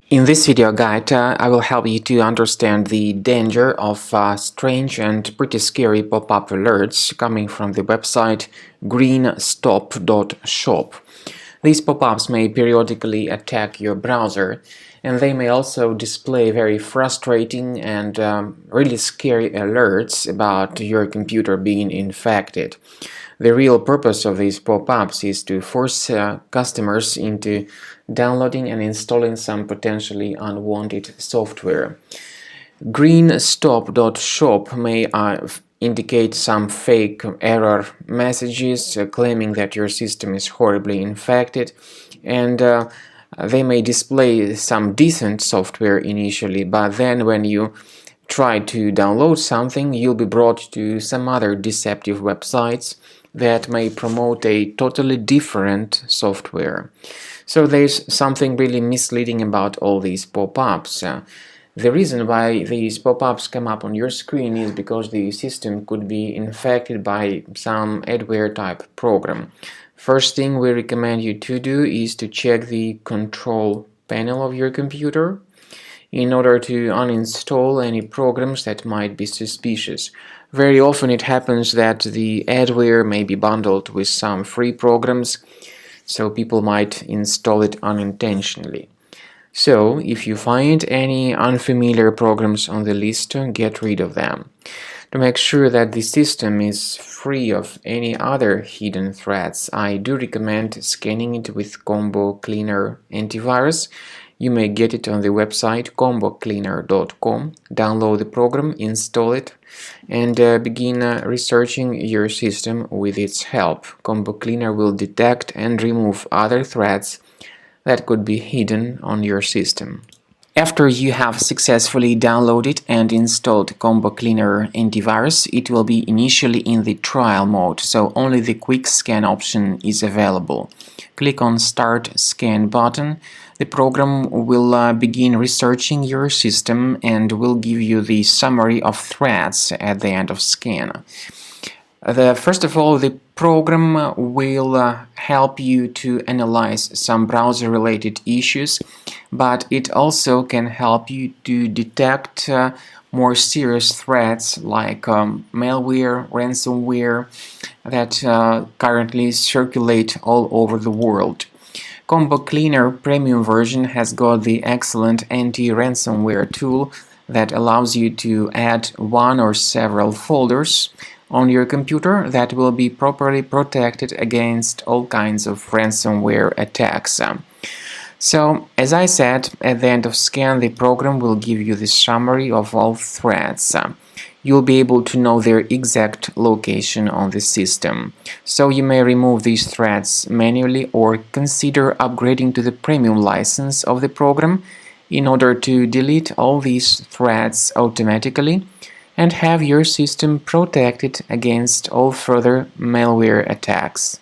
In this video guide, I will help you to understand the danger of strange and pretty scary pop-up alerts coming from the website Greenstop.shop. These pop-ups may periodically attack your browser, and they may also display very frustrating and really scary alerts about your computer being infected. The real purpose of these pop-ups is to force customers into downloading and installing some potentially unwanted software. Greenstop.shop may indicate some fake error messages claiming that your system is horribly infected, and they may display some decent software initially, but then when you try to download something, you'll be brought to some other deceptive websites that may promote a totally different software. So there's something really misleading about all these pop-ups. The reason why these pop-ups come up on your screen is because the system could be infected by some adware type program. First thing we recommend you to do is to check the control panel of your computer in order to uninstall any programs that might be suspicious. Very often it happens that the adware may be bundled with some free programs, so people might install it unintentionally. So, if you find any unfamiliar programs on the list, get rid of them. To make sure that the system is free of any other hidden threats, I do recommend scanning it with Combo Cleaner antivirus. You may get it on the website combocleaner.com, download the program, install it, and begin researching your system with its help. Combo Cleaner will detect and remove other threats that could be hidden on your system. After you have successfully downloaded and installed Combo Cleaner antivirus, it will be initially in the trial mode, so only the quick scan option is available. Click on Start Scan button. The program will begin researching your system and will give you the summary of threats at the end of scan. First of all, the program will help you to analyze some browser-related issues, but it also can help you to detect more serious threats like malware, ransomware that currently circulate all over the world. Combo Cleaner Premium version has got the excellent anti-ransomware tool that allows you to add one or several folders on your computer that will be properly protected against all kinds of ransomware attacks. So, as I said, at the end of scan, the program will give you the summary of all threats. You'll be able to know their exact location on the system. So you may remove these threats manually or consider upgrading to the premium license of the program in order to delete all these threats automatically and have your system protected against all further malware attacks.